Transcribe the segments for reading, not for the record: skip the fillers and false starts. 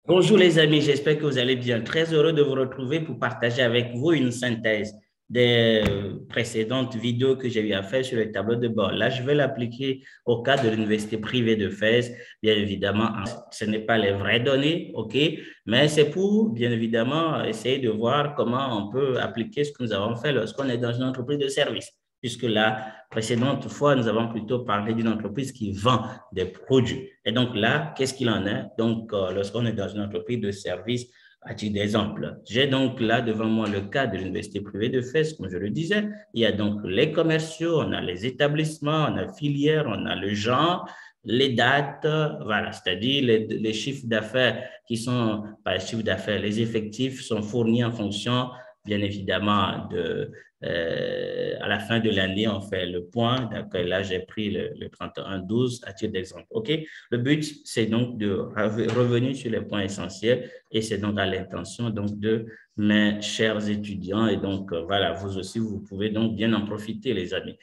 Bonjour les amis, j'espère que vous allez bien. Très heureux de vous retrouver pour partager avec vous une synthèse des précédentes vidéos que j'ai eu à faire sur le tableau de bord. Là, je vais l'appliquer au cas de l'université privée de Fès. Bien évidemment, ce n'est pas les vraies données, OK, mais c'est pour, bien évidemment, essayer de voir comment on peut appliquer ce que nous avons fait lorsqu'on est dans une entreprise de service. Puisque la précédente fois, nous avons plutôt parlé d'une entreprise qui vend des produits. Et donc là, qu'est-ce qu'il en est? Donc, lorsqu'on est dans une entreprise de service, à titre d'exemple, j'ai donc là devant moi le cas de l'université privée de Fès, comme je le disais. Il y a donc les commerciaux, on a les établissements, on a filières, on a le genre, les dates, voilà, c'est-à-dire les chiffres d'affaires qui sont, pas les chiffres d'affaires, les effectifs sont fournis en fonction, bien évidemment, à la fin de l'année, on fait le point. D'accord, là, j'ai pris le 31-12 à titre d'exemple. OK? Le but, c'est donc de revenir sur les points essentiels et c'est donc à l'intention donc, de mes chers étudiants. Et donc, voilà, vous aussi, vous pouvez donc bien en profiter, les amis.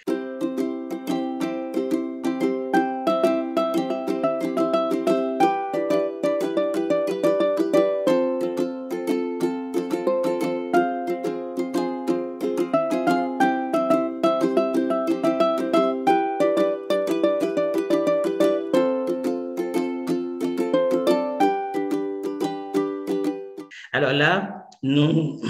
Alors là, nous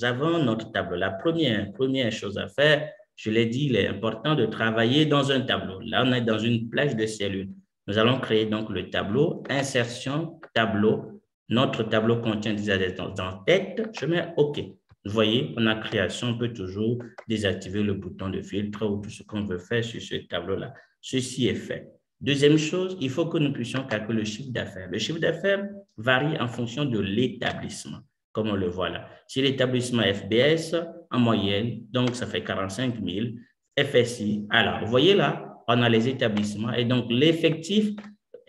avons notre tableau. La première chose à faire, je l'ai dit, il est important de travailler dans un tableau. Là, on est dans une plage de cellules. Nous allons créer donc le tableau, insertion, tableau. Notre tableau contient des adresses en tête. Je mets OK. Vous voyez, on a création, on peut toujours désactiver le bouton de filtre ou tout ce qu'on veut faire sur ce tableau-là. Ceci est fait. Deuxième chose, il faut que nous puissions calculer le chiffre d'affaires. Le chiffre d'affaires varie en fonction de l'établissement, comme on le voit là. Si l'établissement FBS, en moyenne, donc ça fait 45 000, FSI, alors, vous voyez là, on a les établissements et donc l'effectif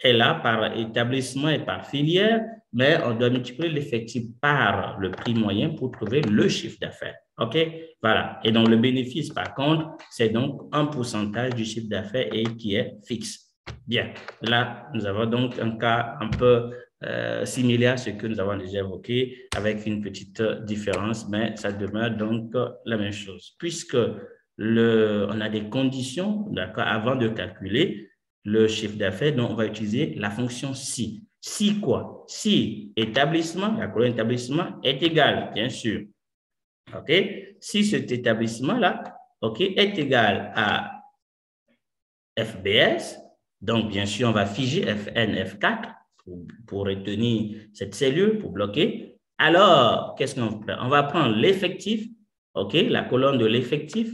est là par établissement et par filière, mais on doit multiplier l'effectif par le prix moyen pour trouver le chiffre d'affaires. OK? Voilà. Et donc, le bénéfice, par contre, c'est donc un pourcentage du chiffre d'affaires et qui est fixe. Bien. Là, nous avons donc un cas un peu similaire à ce que nous avons déjà évoqué avec une petite différence, mais ça demeure donc la même chose. Puisque on a des conditions, d'accord, avant de calculer le chiffre d'affaires, donc on va utiliser la fonction si. Si quoi? Si établissement, la colonne établissement est égal, bien sûr. OK? Si cet établissement-là, OK, est égal à FBS, donc bien sûr, on va figer FN, F4 pour retenir cette cellule, pour bloquer. Alors, qu'est-ce qu'on fait? On va prendre l'effectif, OK, la colonne de l'effectif.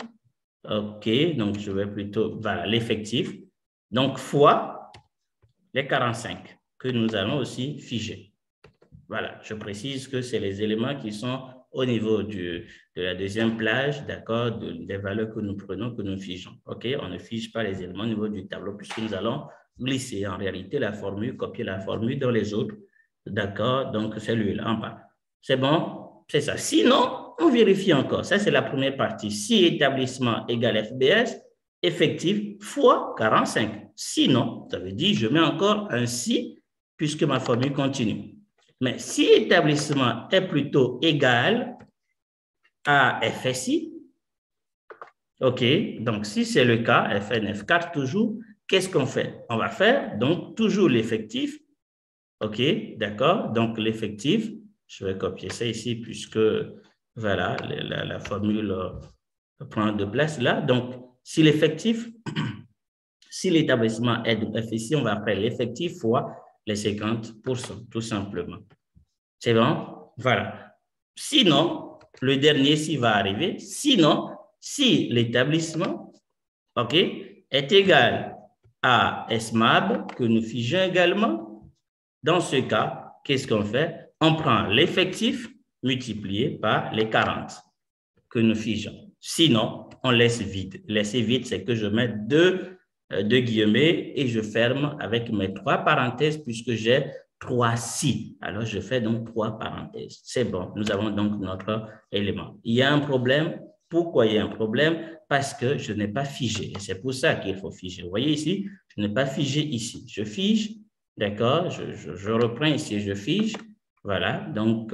OK, donc je vais plutôt, voilà, l'effectif. Donc, fois les 45 que nous allons aussi figer. Voilà, je précise que c'est les éléments qui sont au niveau de la deuxième plage, d'accord, des valeurs que nous prenons, que nous figeons. OK, on ne fige pas les éléments au niveau du tableau puisque nous allons glisser en réalité la formule, copier la formule dans les autres. D'accord, donc celui-là en bas. C'est bon? C'est ça. Sinon, on vérifie encore. Ça, c'est la première partie. Si établissement égale FBS, effectif fois 45. Sinon, ça veut dire je mets encore un si puisque ma formule continue. Mais si établissement est plutôt égal à FSI, OK, donc si c'est le cas, FN, F4 toujours, qu'est-ce qu'on fait? On va faire donc toujours l'effectif. OK, d'accord, donc l'effectif, je vais copier ça ici puisque voilà, la formule prend de place là. Donc, si l'effectif, si l'établissement est de FSI, on va faire l'effectif fois les 50%, tout simplement. C'est bon? Voilà. Sinon, le dernier, s'il va arriver, sinon, si l'établissement, OK, est égal à SMAB, que nous figeons également, dans ce cas, qu'est-ce qu'on fait? On prend l'effectif multiplié par les 40 que nous figeons. Sinon, on laisse vide. Laisser vide, c'est que je mets deux guillemets et je ferme avec mes trois parenthèses puisque j'ai 3 si. Alors, je fais donc 3 parenthèses. C'est bon. Nous avons donc notre élément. Il y a un problème. Pourquoi il y a un problème? Parce que je n'ai pas figé. Et c'est pour ça qu'il faut figer. Vous voyez ici, je n'ai pas figé ici. Je fige D'accord? Je reprends ici, je fige. Voilà. Donc,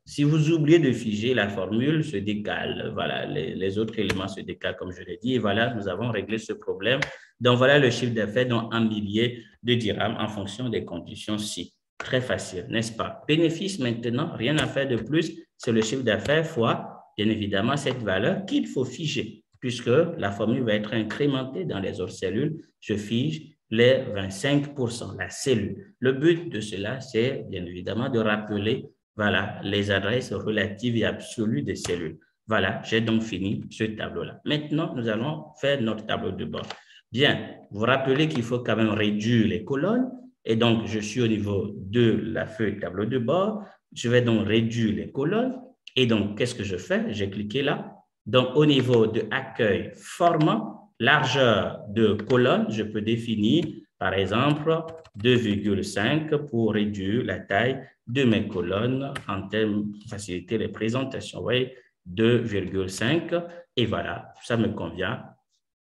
si vous oubliez de figer, la formule se décale. Voilà, les autres éléments se décalent, comme je l'ai dit. Et voilà, nous avons réglé ce problème. Donc, voilà le chiffre d'affaires dans un millier de dirhams en fonction des conditions ci. Très facile, n'est-ce pas? Bénéfice maintenant, rien à faire de plus. C'est le chiffre d'affaires fois, bien évidemment, cette valeur qu'il faut figer, puisque la formule va être incrémentée dans les autres cellules. Je fige les 25%, la cellule. Le but de cela, c'est bien évidemment de rappeler voilà, les adresses relatives et absolues des cellules. Voilà, j'ai donc fini ce tableau-là. Maintenant, nous allons faire notre tableau de bord. Bien, vous rappelez qu'il faut quand même réduire les colonnes. Et donc, je suis au niveau de la feuille tableau de bord. Je vais donc réduire les colonnes. Et donc, qu'est-ce que je fais? J'ai cliqué là. Donc, au niveau de accueil format, largeur de colonne, je peux définir, par exemple, 2,5 pour réduire la taille de mes colonnes en termes de faciliter les présentations. Vous voyez, 2,5 et voilà, ça me convient.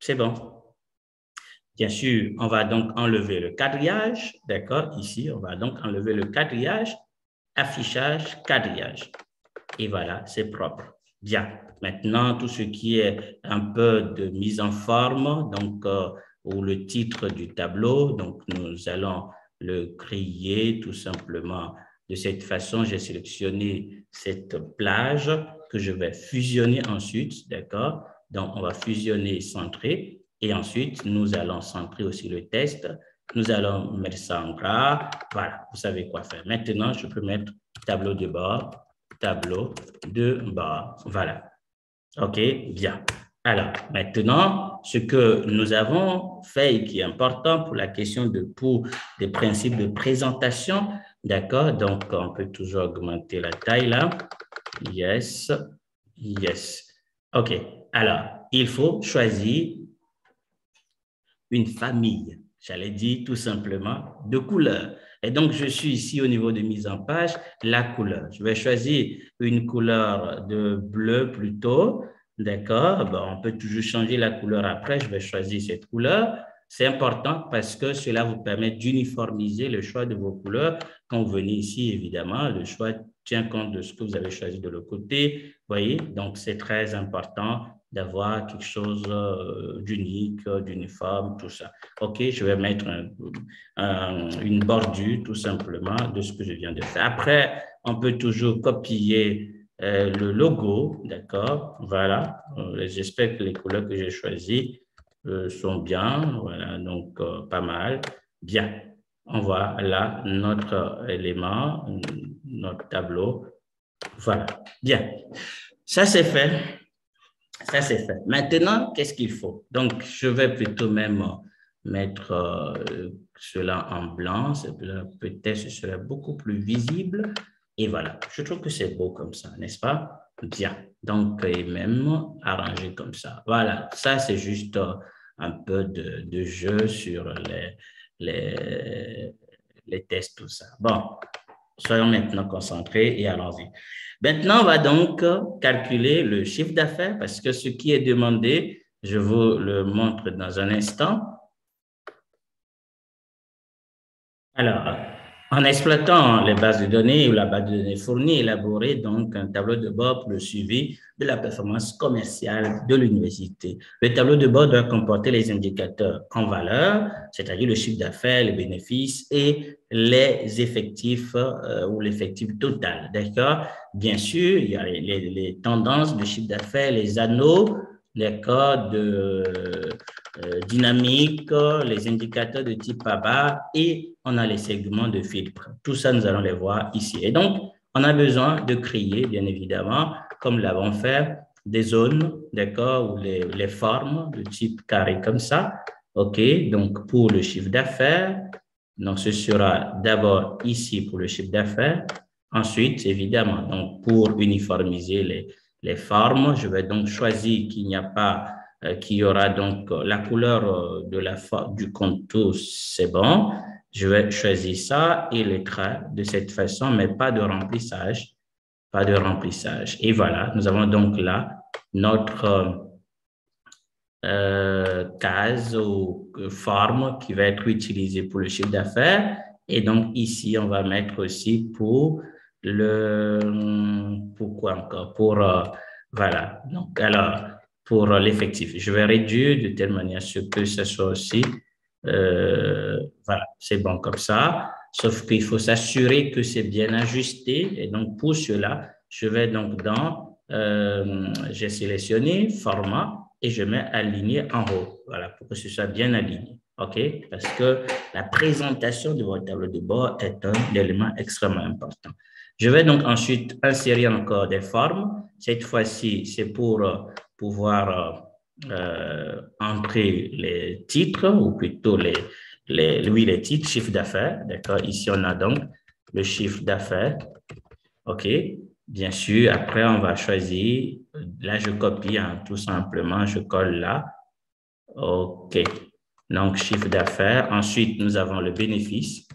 C'est bon. Bien sûr, on va donc enlever le quadrillage. D'accord? Ici, on va donc enlever le quadrillage, affichage, quadrillage. Et voilà, c'est propre. Bien. Maintenant, tout ce qui est un peu de mise en forme, donc, ou le titre du tableau, donc nous allons le créer tout simplement de cette façon. J'ai sélectionné cette plage que je vais fusionner ensuite, d'accord? Donc, on va fusionner, centrer, et ensuite, nous allons centrer aussi le texte. Nous allons mettre ça en gras. Voilà, vous savez quoi faire. Maintenant, je peux mettre tableau de bord, tableau de bord. Voilà. OK, bien. Alors, maintenant, ce que nous avons fait et qui est important pour la question pour des principes de présentation, d'accord? Donc, on peut toujours augmenter la taille là. Yes, yes. OK, alors, il faut choisir une famille, j'allais dire tout simplement, de couleurs. Et donc, je suis ici au niveau de mise en page, la couleur. Je vais choisir une couleur de bleu plutôt, d'accord? Bon, on peut toujours changer la couleur après, je vais choisir cette couleur. C'est important parce que cela vous permet d'uniformiser le choix de vos couleurs. Quand vous venez ici, évidemment, le choix tient compte de ce que vous avez choisi de l'autre côté. Vous voyez, donc c'est très important d'avoir quelque chose d'unique, d'uniforme, tout ça. OK, je vais mettre une bordure tout simplement de ce que je viens de faire. Après, on peut toujours copier le logo, d'accord? Voilà, j'espère que les couleurs que j'ai choisies sont bien, voilà, donc pas mal. Bien, on voit là notre élément, notre tableau. Voilà, bien. Ça, c'est fait. Ça, c'est fait. Maintenant, qu'est-ce qu'il faut? Donc, je vais plutôt même mettre cela en blanc. Peut-être ce serait beaucoup plus visible. Et voilà, je trouve que c'est beau comme ça, n'est-ce pas? Bien. Donc, et même arrangé comme ça. Voilà, ça, c'est juste un peu de jeu sur les, les tests, tout ça. Bon, soyons maintenant concentrés et allons-y. Maintenant, on va donc calculer le chiffre d'affaires parce que ce qui est demandé, je vous le montre dans un instant. Alors, en exploitant les bases de données ou la base de données fournie, élaborer donc un tableau de bord pour le suivi de la performance commerciale de l'université. Le tableau de bord doit comporter les indicateurs en valeur, c'est-à-dire le chiffre d'affaires, les bénéfices et les effectifs ou l'effectif total. D'accord? Bien sûr, il y a les tendances de chiffre d'affaires, les anneaux, les codes dynamiques, les indicateurs de type ABA et on a les segments de filtre. Tout ça, nous allons les voir ici. Et donc, on a besoin de créer, bien évidemment, comme l'avons fait, des zones, d'accord, ou les formes de type carré comme ça. OK, donc pour le chiffre d'affaires, donc ce sera d'abord ici pour le chiffre d'affaires. Ensuite, évidemment, donc pour uniformiser les formes, je vais donc choisir qu'il n'y a pas, qu'il y aura donc la couleur du contour, c'est bon. Je vais choisir ça et les traits de cette façon, mais pas de remplissage, pas de remplissage. Et voilà, nous avons donc là notre case ou forme qui va être utilisée pour le chiffre d'affaires. Et donc, ici, on va mettre aussi pour quoi encore? Voilà. Donc, alors, pour l'effectif, je vais réduire de telle manière à ce que ce soit aussi, voilà, c'est bon comme ça. Sauf qu'il faut s'assurer que c'est bien ajusté. Et donc, pour cela, je vais donc j'ai sélectionné format et je mets aligné en haut. Voilà, pour que ce soit bien aligné. OK? Parce que la présentation de votre tableau de bord est un élément extrêmement important. Je vais donc ensuite insérer encore des formes. Cette fois-ci, c'est pour pouvoir entrer les titres, ou plutôt les titres, chiffre d'affaires. D'accord? Ici, on a donc le chiffre d'affaires. OK? Bien sûr, après, on va choisir. Là, je copie, hein, tout simplement, je colle là. OK. Donc, chiffre d'affaires. Ensuite, nous avons le bénéfice.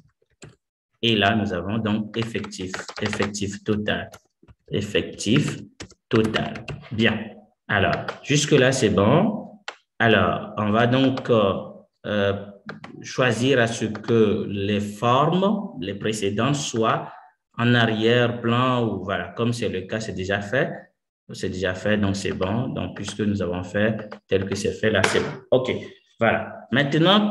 Et là, nous avons donc effectif total. Effectif total. Bien. Alors, jusque-là, c'est bon. Alors, on va donc choisir à ce que les formes, les précédentes, soient en arrière-plan ou voilà, comme c'est le cas, c'est déjà fait. C'est déjà fait, donc c'est bon. Donc, puisque nous avons fait tel que c'est fait, là, c'est bon. OK. Voilà. Maintenant,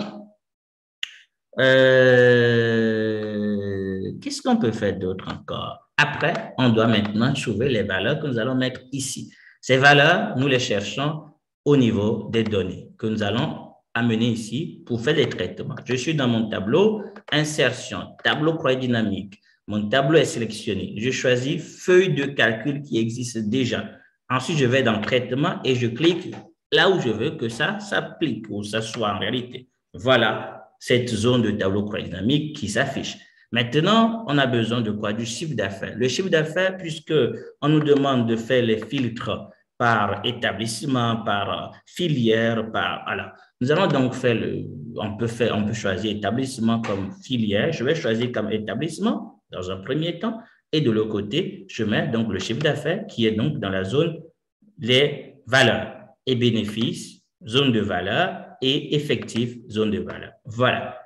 qu'est-ce qu'on peut faire d'autre encore? Après, on doit maintenant trouver les valeurs que nous allons mettre ici. Ces valeurs, nous les cherchons au niveau des données que nous allons amener ici pour faire des traitements. Je suis dans mon tableau, insertion, tableau croix dynamique. Mon tableau est sélectionné. Je choisis feuille de calcul qui existe déjà. Ensuite, je vais dans traitement et je clique là où je veux que ça s'applique ou ça soit en réalité. Voilà cette zone de tableau croix dynamique qui s'affiche. Maintenant, on a besoin de quoi? Du chiffre d'affaires. Le chiffre d'affaires, puisque on nous demande de faire les filtres par établissement, par filière, par voilà. Nous allons donc faire on peut choisir établissement comme filière. Je vais choisir comme établissement dans un premier temps. Et de l'autre côté, je mets donc le chiffre d'affaires qui est donc dans la zone les valeurs et bénéfices, zone de valeur et effectif, zone de valeur. Voilà.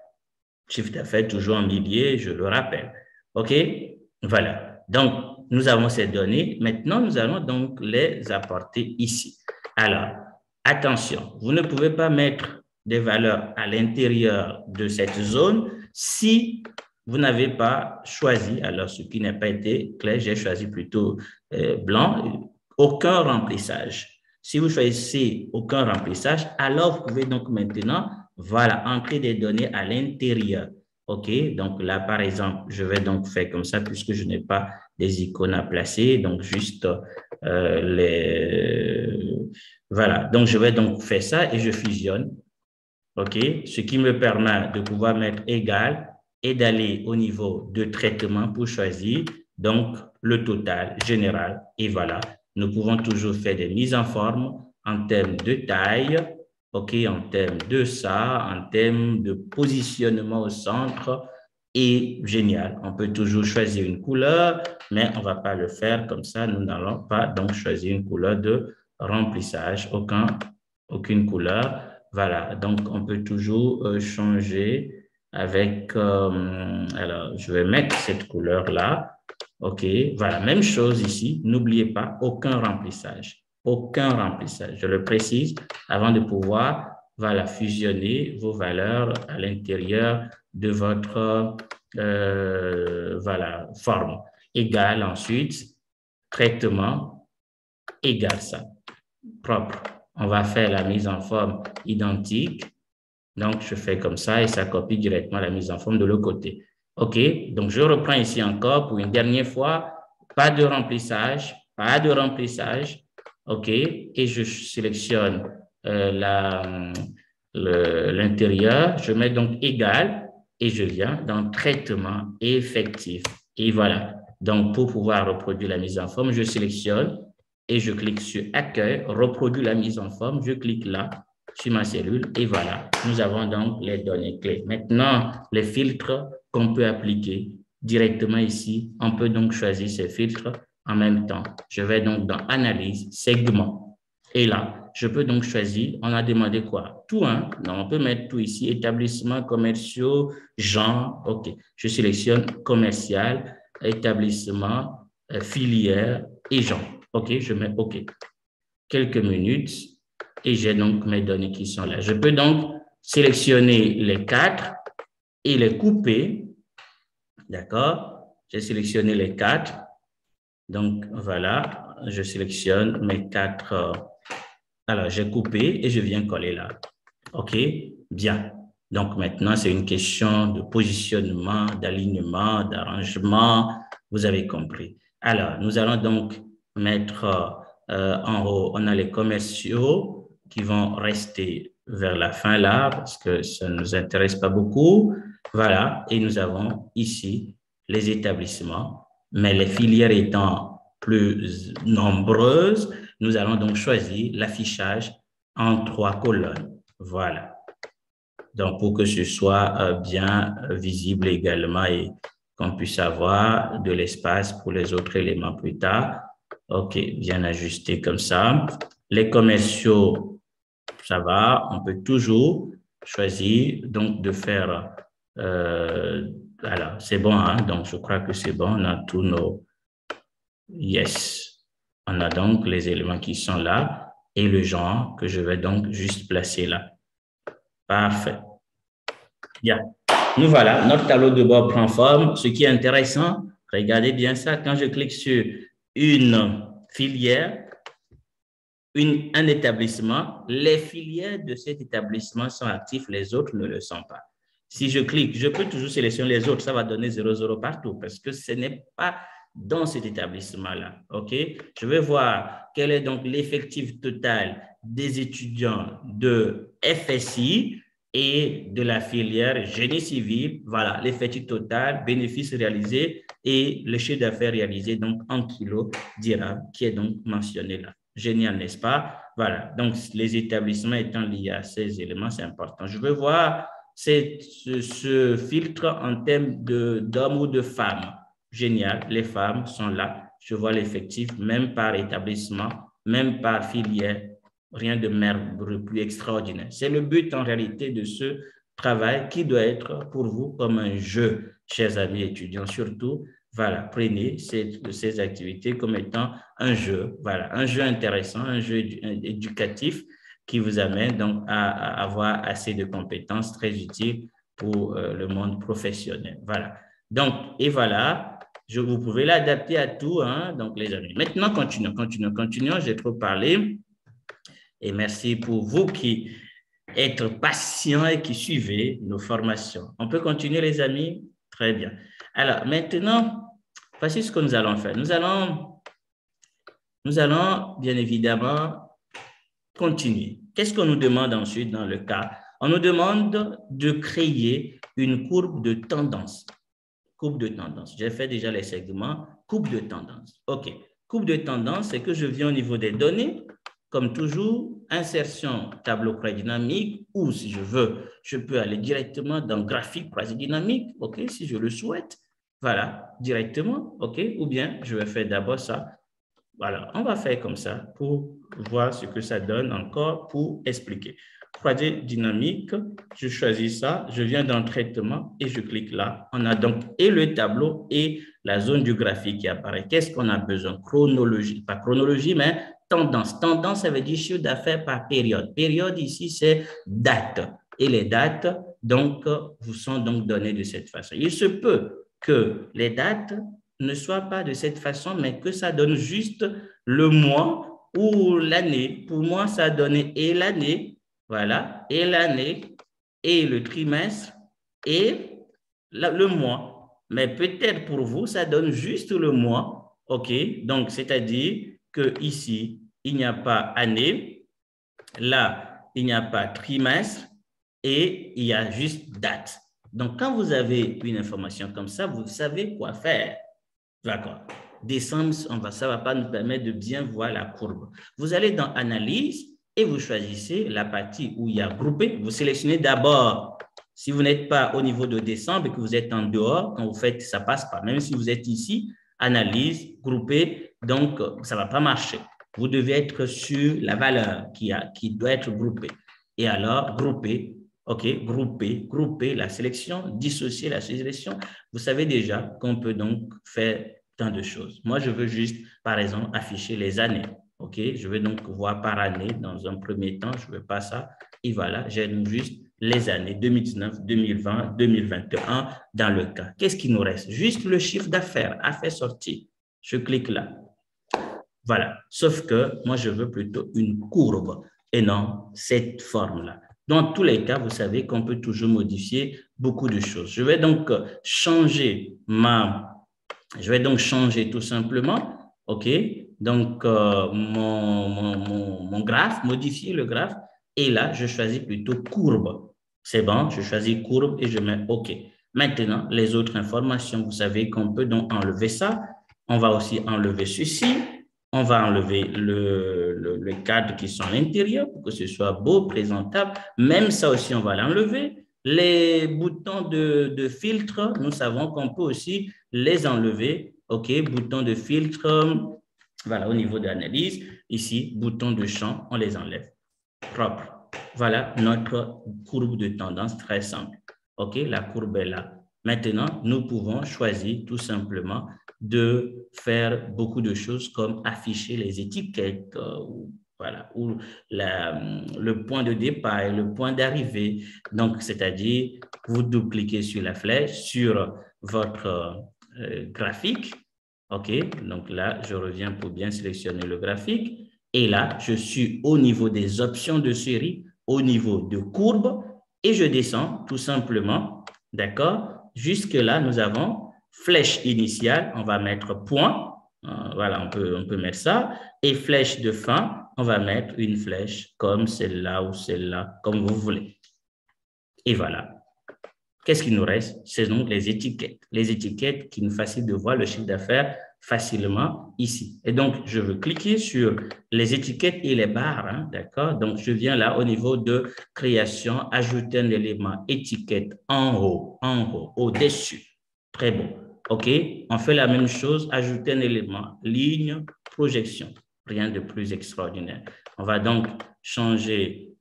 Chiffre d'affaires toujours en milliers, je le rappelle. OK? Voilà. Donc, nous avons ces données. Maintenant, nous allons donc les apporter ici. Alors, attention, vous ne pouvez pas mettre des valeurs à l'intérieur de cette zone si vous n'avez pas choisi, alors ce qui n'a pas été clair, j'ai choisi plutôt blanc, aucun remplissage. Si vous choisissez aucun remplissage, alors vous pouvez donc maintenant, voilà, entrer des données à l'intérieur. OK, donc là, par exemple, je vais donc faire comme ça puisque je n'ai pas des icônes à placer, donc juste Voilà, donc je vais donc faire ça et je fusionne. OK, ce qui me permet de pouvoir mettre égal et d'aller au niveau de traitement pour choisir donc le total général. Et voilà, nous pouvons toujours faire des mises en forme en termes de taille, OK, en termes de ça, en termes de positionnement au centre. Et génial, on peut toujours choisir une couleur, mais on ne va pas le faire comme ça. Nous n'allons pas donc choisir une couleur de remplissage, aucune couleur. Voilà, donc on peut toujours changer avec, alors je vais mettre cette couleur-là. OK, voilà, même chose ici. N'oubliez pas, aucun remplissage. Aucun remplissage. Je le précise avant de pouvoir, voilà, fusionner vos valeurs à l'intérieur de votre, voilà, forme. Égal ensuite, traitement, égal ça. Propre. On va faire la mise en forme identique. Donc, je fais comme ça et ça copie directement la mise en forme de l'autre côté. OK, donc je reprends ici encore pour une dernière fois. Pas de remplissage, pas de remplissage. OK, et je sélectionne l'intérieur. Je mets donc égal et je viens dans traitement effectif. Et voilà. Donc, pour pouvoir reproduire la mise en forme, je sélectionne et je clique sur accueil, reproduire la mise en forme. Je clique là sur ma cellule et voilà, nous avons donc les données clés. Maintenant, les filtres qu'on peut appliquer directement ici, on peut donc choisir ces filtres en même temps. Je vais donc dans analyse, segment Et là, je peux donc choisir, on a demandé quoi? Tout, hein? Non, on peut mettre tout ici, établissements commerciaux, genre, OK. Je sélectionne commercial, établissement, filière et genre. OK, je mets OK. Quelques minutes et j'ai donc mes données qui sont là. Je peux donc sélectionner les 4 et les couper. D'accord? J'ai sélectionné les 4. Donc, voilà, je sélectionne mes 4. Alors, j'ai coupé et je viens coller là. OK? Bien. Donc, maintenant, c'est une question de positionnement, d'alignement, d'arrangement. Vous avez compris. Alors, nous allons donc mettre en haut, on a les commerciaux qui vont rester vers la fin là parce que ça ne nous intéresse pas beaucoup. Voilà. Et nous avons ici les établissements, mais les filières étant plus nombreuses, nous allons donc choisir l'affichage en 3 colonnes. Voilà. Donc, pour que ce soit bien visible également et qu'on puisse avoir de l'espace pour les autres éléments plus tard. OK, bien ajusté comme ça. Les commerciaux, ça va. On peut toujours choisir donc de faire... voilà, c'est bon, hein? Donc, je crois que c'est bon. On a tous nos... Yes. On a donc les éléments qui sont là et le genre que je vais donc juste placer là. Parfait. Bien. Nous voilà, notre tableau de bord prend forme. Ce qui est intéressant, regardez bien ça, quand je clique sur une filière, un établissement, les filières de cet établissement sont actifs, les autres ne le sont pas. Si je clique, je peux toujours sélectionner les autres, ça va donner 0,0 partout parce que ce n'est pas dans cet établissement-là. OK? Je vais voir quel est donc l'effectif total des étudiants de FSI et de la filière génie civil. Voilà, l'effectif total, bénéfices réalisés et le chiffre d'affaires réalisé donc en kilos dirhams qui est donc mentionné là. Génial, n'est-ce pas? Voilà, donc les établissements étant liés à ces éléments, c'est important. Je veux voir ce filtre en termes d'hommes ou de femmes. Génial, les femmes sont là. Je vois l'effectif, même par établissement, même par filière. Rien de merveilleux, plus extraordinaire. C'est le but en réalité de ce travail qui doit être pour vous comme un jeu, chers amis étudiants, surtout. Voilà, prenez ces activités comme étant un jeu, voilà, un jeu intéressant, un jeu éducatif qui vous amène donc à avoir assez de compétences très utiles pour le monde professionnel. Voilà. Donc, et voilà, vous pouvez l'adapter à tout, hein, donc les amis. Maintenant, continuons, j'ai trop parlé. Et merci pour vous qui êtes patients et qui suivez nos formations. On peut continuer, les amis? Très bien. Alors, maintenant, voici ce que nous allons faire. Nous allons bien évidemment continuer. Qu'est-ce qu'on nous demande ensuite dans le cas? On nous demande de créer une courbe de tendance. Courbe de tendance. J'ai fait déjà les segments. Courbe de tendance. OK. Courbe de tendance, c'est que je viens au niveau des données. Comme toujours, insertion tableau croisé dynamique ou si je veux, je peux aller directement dans graphique croisé dynamique, OK, si je le souhaite. Voilà, directement, OK, ou bien je vais faire d'abord ça. Voilà, on va faire comme ça pour voir ce que ça donne encore pour expliquer. Croisé dynamique, je choisis ça, je viens dans traitement et je clique là. On a donc et le tableau et la zone du graphique qui apparaît. Qu'est-ce qu'on a besoin? Chronologie, pas chronologie, mais tendance. Tendance, ça veut dire chiffre d'affaires par période. Période ici, c'est date. Et les dates, donc, vous sont donc données de cette façon. Il se peut que les dates ne soient pas de cette façon, mais que ça donne juste le mois ou l'année. Pour moi, ça a donné et l'année, voilà, et l'année, et le trimestre, et le mois. Mais peut-être pour vous, ça donne juste le mois, OK? Donc, c'est-à-dire que ici, il n'y a pas année, là, il n'y a pas trimestre et il y a juste date. Donc, quand vous avez une information comme ça, vous savez quoi faire. D'accord. Décembre, ça ne va pas nous permettre de bien voir la courbe. Vous allez dans Analyse et vous choisissez la partie où il y a groupé. Vous sélectionnez d'abord, si vous n'êtes pas au niveau de décembre et que vous êtes en dehors, quand vous faites, ça ne passe pas. Même si vous êtes ici, Analyse, groupé, donc ça ne va pas marcher. Vous devez être sur la valeur qui doit être groupée. Et alors, grouper, OK, grouper la sélection, dissocier la sélection. Vous savez déjà qu'on peut donc faire tant de choses. Moi, je veux juste, par exemple, afficher les années. OK, je vais donc voir par année dans un premier temps. Je ne veux pas ça. Et voilà, j'ai donc juste les années 2019, 2020, 2021 dans le cas. Qu'est-ce qui nous reste? Juste le chiffre d'affaires à faire sortir. Je clique là. Voilà. Sauf que moi, je veux plutôt une courbe et non cette forme-là. Dans tous les cas, vous savez qu'on peut toujours modifier beaucoup de choses. Je vais donc changer tout simplement, OK? Donc, mon graphe, modifier le graphe. Et là, je choisis plutôt courbe. C'est bon, je choisis courbe et je mets OK. Maintenant, les autres informations, vous savez qu'on peut donc enlever ça. On va aussi enlever ceci. On va enlever le cadre qui sont à l'intérieur pour que ce soit beau, présentable. Même ça aussi, on va l'enlever. Les boutons de filtre, nous savons qu'on peut aussi les enlever. OK, bouton de filtre, voilà, au niveau de l'analyse. Ici, bouton de champ, on les enlève. Propre. Voilà notre courbe de tendance très simple. OK, la courbe est là. Maintenant, nous pouvons choisir tout simplement de faire beaucoup de choses comme afficher les étiquettes, voilà, ou le point de départ et le point d'arrivée. Donc, c'est-à-dire, vous double-cliquez sur la flèche, sur votre graphique. OK, donc là, je reviens pour bien sélectionner le graphique. Et là, je suis au niveau des options de série, au niveau de courbe, et je descends tout simplement, d'accord? Jusque là, nous avons flèche initiale, on va mettre point, voilà, on peut mettre ça, et flèche de fin, on va mettre une flèche comme celle-là ou celle-là, comme vous voulez. Et voilà. Qu'est-ce qui nous reste? C'est donc les étiquettes. Les étiquettes qui nous facilitent de voir le chiffre d'affaires facilement ici. Et donc, je veux cliquer sur les étiquettes et les barres, hein, d'accord? Donc, je viens là au niveau de création, ajouter un élément étiquette en haut, au-dessus. Très bon. OK? On fait la même chose, ajouter un élément, ligne, projection. Rien de plus extraordinaire. On va donc changer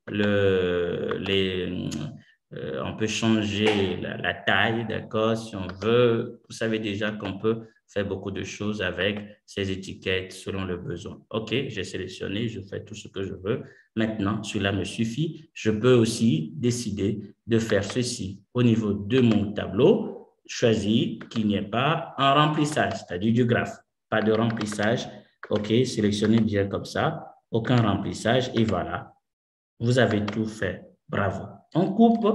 on peut changer la taille, d'accord, si on veut. Vous savez déjà qu'on peut faire beaucoup de choses avec ces étiquettes selon le besoin. OK, j'ai sélectionné, je fais tout ce que je veux. Maintenant, cela me suffit. Je peux aussi décider de faire ceci au niveau de mon tableau, choisir qu'il n'y ait pas un remplissage, c'est-à-dire du graphe. Pas de remplissage. OK, sélectionnez bien comme ça. Aucun remplissage et voilà. Vous avez tout fait. Bravo. On coupe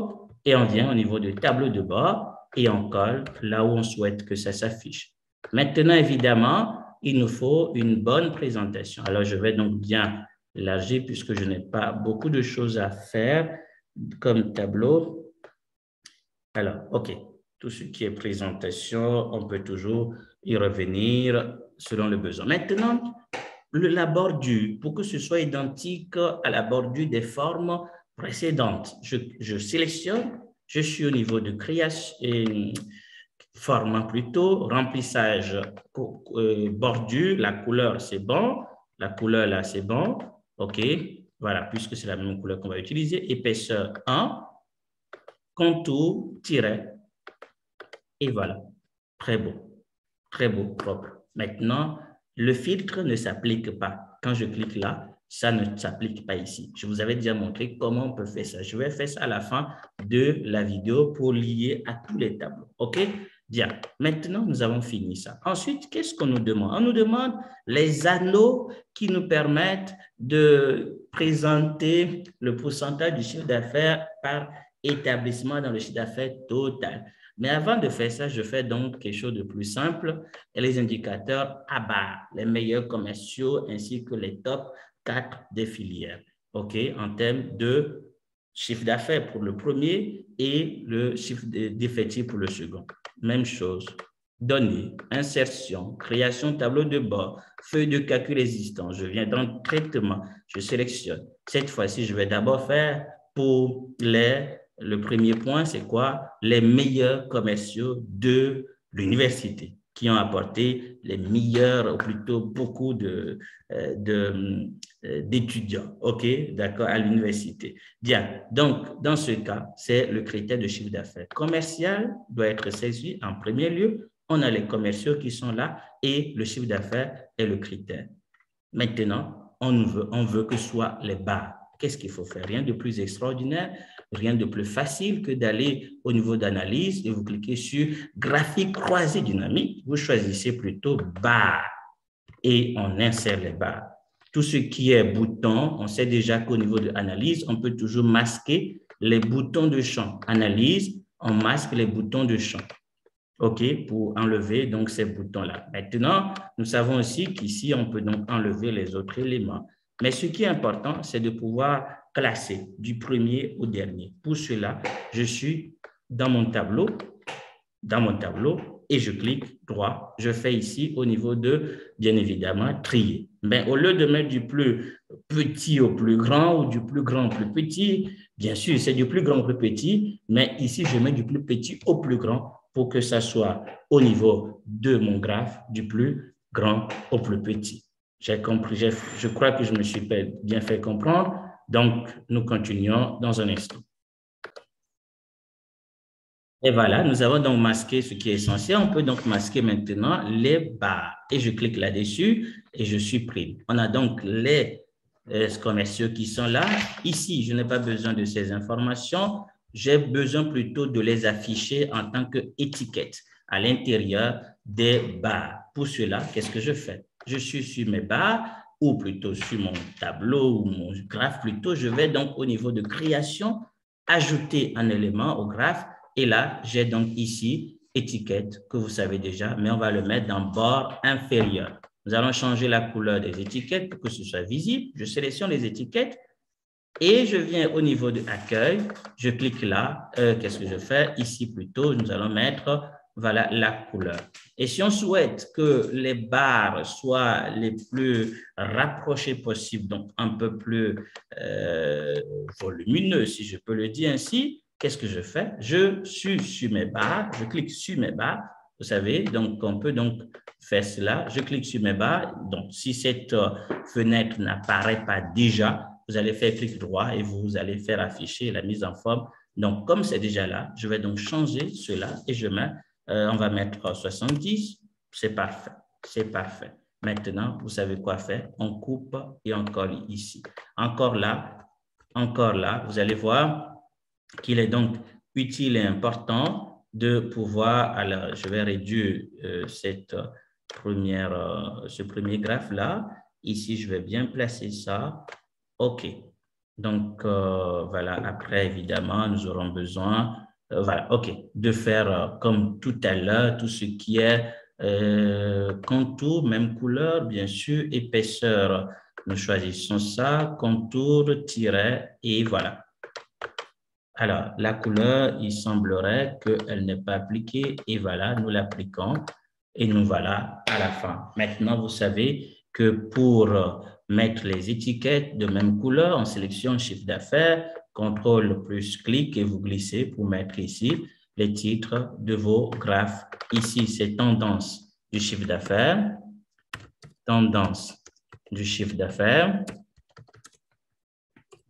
et on vient au niveau du tableau de bord et on colle là où on souhaite que ça s'affiche. Maintenant, évidemment, il nous faut une bonne présentation. Alors, je vais donc bien élargir puisque je n'ai pas beaucoup de choses à faire comme tableau. Alors, OK. Tout ce qui est présentation, on peut toujours y revenir selon le besoin. Maintenant, la bordure, pour que ce soit identique à la bordure des formes précédentes. Je sélectionne, je suis au niveau de création, format plutôt, remplissage, bordure, la couleur c'est bon, la couleur là c'est bon, OK, voilà, puisque c'est la même couleur qu'on va utiliser, épaisseur 1, contour, tiret, et voilà, très beau, propre. Maintenant, le filtre ne s'applique pas. Quand je clique là, ça ne s'applique pas ici. Je vous avais déjà montré comment on peut faire ça. Je vais faire ça à la fin de la vidéo pour lier à tous les tableaux. OK? Bien. Maintenant, nous avons fini ça. Ensuite, qu'est-ce qu'on nous demande? On nous demande les anneaux qui nous permettent de présenter le pourcentage du chiffre d'affaires par établissement dans le chiffre d'affaires total. Mais avant de faire ça, je fais donc quelque chose de plus simple. Et les indicateurs à barre, les meilleurs commerciaux ainsi que les top 4 des filières. OK, en termes de chiffre d'affaires pour le premier et le chiffre d'effectif pour le second. Même chose. Données, insertion, création tableau de bord, feuille de calcul existant. Je viens dans traitement, je sélectionne. Cette fois-ci, je vais d'abord faire pour le premier point, c'est quoi? Les meilleurs commerciaux de l'université. qui ont apporté les meilleurs, ou plutôt beaucoup d'étudiants, OK, d'accord, à l'université. Bien, donc, dans ce cas, c'est le critère de chiffre d'affaires. Commercial doit être saisi en premier lieu. On a les commerciaux qui sont là et le chiffre d'affaires est le critère. Maintenant, on veut que ce soit les barres. Qu'est-ce qu'il faut faire? Rien de plus extraordinaire, rien de plus facile que d'aller au niveau d'analyse et vous cliquez sur graphique croisé dynamique. Vous choisissez plutôt barres et on insère les barres. Tout ce qui est bouton, on sait déjà qu'au niveau de l'analyse, on peut toujours masquer les boutons de champ. Analyse, on masque les boutons de champ. OK, pour enlever donc ces boutons-là. Maintenant, nous savons aussi qu'ici, on peut donc enlever les autres éléments. Mais ce qui est important, c'est de pouvoir classer du premier au dernier. Pour cela, je suis dans mon tableau et je clique droit. Je fais ici au niveau de, bien évidemment, trier. Mais au lieu de mettre du plus petit au plus grand ou du plus grand au plus petit, bien sûr, c'est du plus grand au plus petit, mais ici, je mets du plus petit au plus grand pour que ça soit au niveau de mon graphe du plus grand au plus petit. J'ai compris, je crois que je me suis bien fait comprendre. Donc, nous continuons dans un instant. Et voilà, nous avons donc masqué ce qui est essentiel. On peut donc masquer maintenant les barres. Et je clique là-dessus et je supprime. On a donc les commerciaux qui sont là. Ici, je n'ai pas besoin de ces informations. J'ai besoin plutôt de les afficher en tant qu'étiquette à l'intérieur des barres. Pour cela, qu'est-ce que je fais? Je suis sur mes barres ou plutôt sur mon tableau ou mon graphe plutôt. Je vais donc au niveau de création, ajouter un élément au graphe. Et là, j'ai donc ici étiquette que vous savez déjà, mais on va le mettre dans bord inférieur. Nous allons changer la couleur des étiquettes pour que ce soit visible. Je sélectionne les étiquettes et je viens au niveau de accueil. Je clique là. Qu'est-ce que je fais? Ici plutôt, nous allons mettre voilà, la couleur. Et si on souhaite que les barres soient les plus rapprochées possible, donc un peu plus volumineux, si je peux le dire ainsi, qu'est-ce que je fais? Je suis sur mes barres, je clique sur mes barres, vous savez, donc on peut donc faire cela. Je clique sur mes barres, donc si cette fenêtre n'apparaît pas déjà, vous allez faire clic droit et vous allez faire afficher la mise en forme. Donc, comme c'est déjà là, je vais donc changer cela et je mets, on va mettre 70, c'est parfait, c'est parfait. Maintenant, vous savez quoi faire, on coupe et on colle ici. Encore là, vous allez voir qu'il est donc utile et important de pouvoir, alors je vais réduire ce premier graphe-là. Ici, je vais bien placer ça. OK. Donc, voilà, après, évidemment, nous aurons besoin, voilà, OK, de faire comme tout à l'heure, tout ce qui est contour, même couleur, bien sûr, épaisseur. Nous choisissons ça, contour, tiret, et voilà. Alors, la couleur, il semblerait qu'elle n'est pas appliquée, et voilà, nous l'appliquons, et nous voilà à la fin. Maintenant, vous savez que pour mettre les étiquettes de même couleur, on sélectionne chiffre d'affaires, contrôle plus clic, et vous glissez pour mettre ici les titres de vos graphes. Ici, c'est tendance du chiffre d'affaires, tendance du chiffre d'affaires,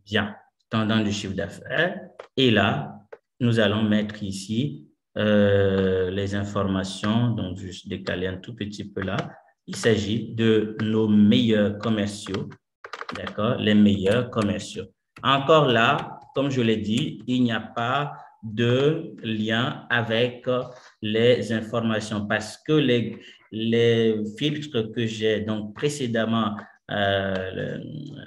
bien, tendance du chiffre d'affaires, et là, nous allons mettre ici les informations, donc juste décaler un tout petit peu là. Il s'agit de nos meilleurs commerciaux, d'accord, les meilleurs commerciaux. Encore là, comme je l'ai dit, il n'y a pas de lien avec les informations parce que les filtres que j'ai donc précédemment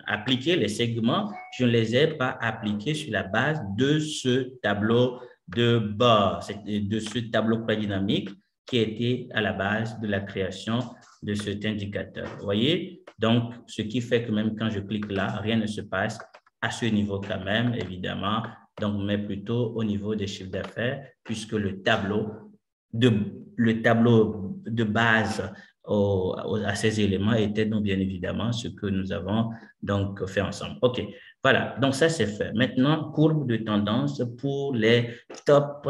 appliqués, les segments, je ne les ai pas appliqués sur la base de ce tableau de bord, de ce tableau prédynamique qui était à la base de la création de cet indicateur. Vous voyez? Donc, ce qui fait que même quand je clique là, rien ne se passe à ce niveau quand même, évidemment, donc, mais plutôt au niveau des chiffres d'affaires, puisque le tableau de base à ces éléments était donc bien évidemment ce que nous avons donc fait ensemble. OK, voilà, donc ça c'est fait. Maintenant, courbe de tendance pour les top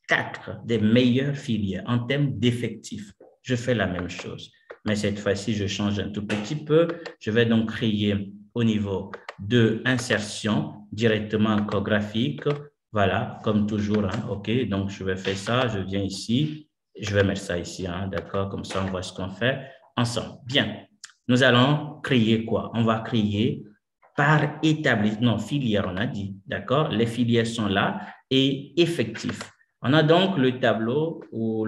4 des meilleures filières en termes d'effectifs. je fais la même chose. Mais cette fois-ci, je change un tout petit peu. Je vais donc créer au niveau de insertion directement corps graphique. Voilà, comme toujours. Hein, OK, donc je vais faire ça. Je viens ici. Je vais mettre ça ici. Hein, d'accord, comme ça, on voit ce qu'on fait ensemble. Bien. Nous allons créer quoi? On va créer par établissement, non, filière, on a dit. D'accord, les filières sont là et effectifs. On a donc le tableau ou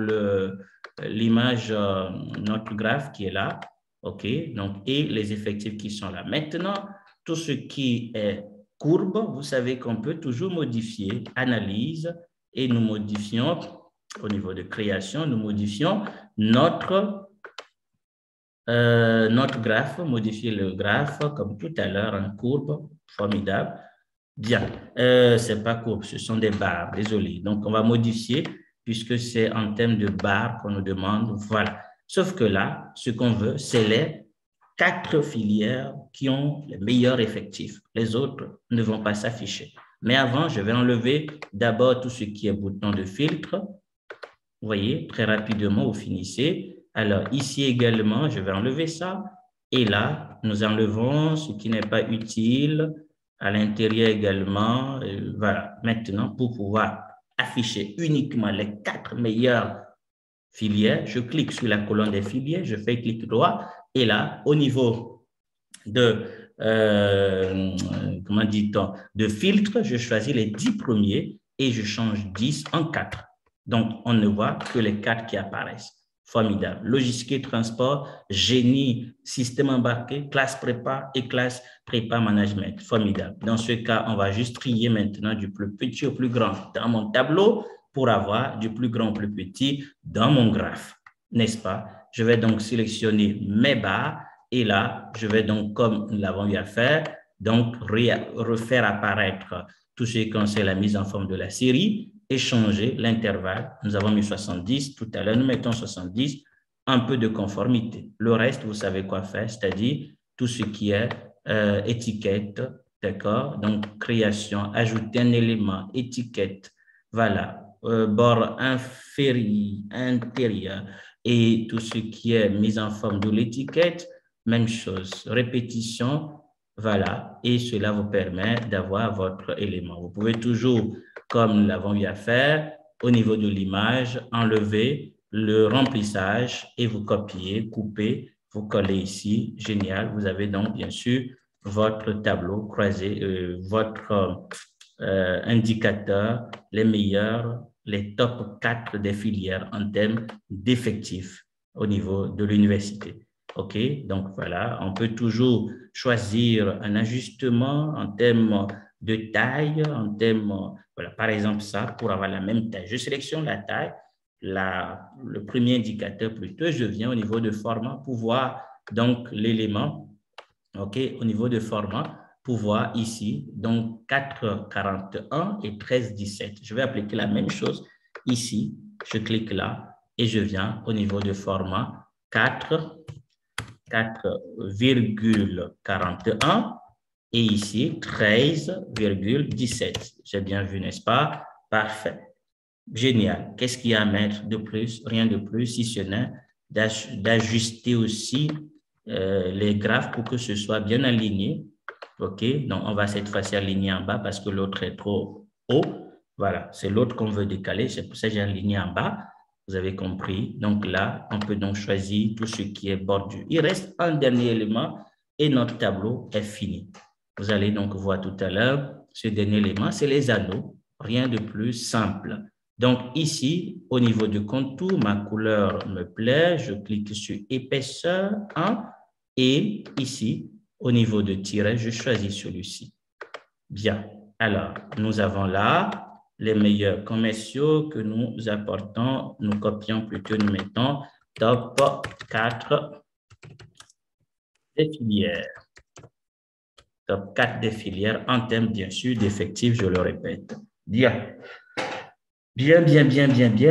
l'image, notre graphe qui est là, OK, donc, et les effectifs qui sont là. Maintenant, tout ce qui est courbe, vous savez qu'on peut toujours modifier, analyse, et nous modifions, au niveau de création, nous modifions notre graphe, modifier le graphe, comme tout à l'heure, en courbe, formidable. Bien, c'est pas courbe, ce sont des barres, désolé. Donc, on va modifier puisque c'est en termes de barres qu'on nous demande. Voilà. Sauf que là, ce qu'on veut, c'est les 4 filières qui ont les meilleurs effectifs. Les autres ne vont pas s'afficher. Mais avant, je vais enlever d'abord tout ce qui est bouton de filtre. Vous voyez, très rapidement, vous finissez. Alors, ici également, je vais enlever ça. Et là, nous enlevons ce qui n'est pas utile. À l'intérieur également, voilà. Maintenant, pour pouvoir afficher uniquement les 4 meilleures filières, je clique sur la colonne des filières, je fais clic droit, et là, au niveau de, comment dit-on, de filtre, je choisis les 10 premiers et je change 10 en 4. Donc, on ne voit que les 4 qui apparaissent. Formidable. Logistique, transport, génie, système embarqué, classe prépa et classe prépa management. Formidable. Dans ce cas, on va juste trier maintenant du plus petit au plus grand dans mon tableau pour avoir du plus grand au plus petit dans mon graphe. N'est-ce pas? Je vais donc sélectionner mes barres et là, je vais donc, comme nous l'avons eu à faire, donc refaire apparaître tout ce qui concerne la mise en forme de la série et changer l'intervalle. Nous avons mis 70, tout à l'heure, nous mettons 70, un peu de conformité. Le reste, vous savez quoi faire, c'est-à-dire tout ce qui est étiquette, d'accord? Donc, création, ajouter un élément, étiquette, voilà, bord intérieur et tout ce qui est mise en forme de l'étiquette, même chose, répétition, voilà, et cela vous permet d'avoir votre élément. Vous pouvez toujours, comme nous l'avons eu à faire, au niveau de l'image, enlever le remplissage et vous copiez, coupez, vous collez ici. Génial. Vous avez donc, bien sûr, votre tableau croisé, votre indicateur, les meilleurs, les top 4 des filières en termes d'effectifs au niveau de l'université. OK, donc voilà, on peut toujours choisir un ajustement en termes de taille, en termes, voilà, par exemple ça, pour avoir la même taille. Je sélectionne la taille, le premier indicateur plutôt, je viens au niveau de format pour voir donc l'élément, OK, au niveau de format, pour voir ici, donc 4,41 et 13,17. Je vais appliquer la même chose ici, je clique là et je viens au niveau de format 4,41 et ici 13,17. J'ai bien vu, n'est-ce pas? Parfait. Génial. Qu'est-ce qu'il y a à mettre de plus? Rien de plus, si ce n'est d'ajuster aussi les graphes pour que ce soit bien aligné. OK? Donc, on va cette fois-ci aligner en bas parce que l'autre est trop haut. Voilà, c'est l'autre qu'on veut décaler. C'est pour ça que j'ai aligné en bas. Vous avez compris. Donc là, on peut donc choisir tout ce qui est bordure. Il reste un dernier élément et notre tableau est fini. Vous allez donc voir tout à l'heure, ce dernier élément, c'est les anneaux. Rien de plus simple. Donc ici, au niveau du contour, ma couleur me plaît. Je clique sur épaisseur 1 et ici, au niveau de tiret, je choisis celui-ci. Bien. Alors, nous avons là les meilleurs commerciaux que nous apportons, nous copions plutôt, nous mettons top 4 des filières. Top 4 des filières en termes, bien sûr, d'effectifs, je le répète. Bien. Bien.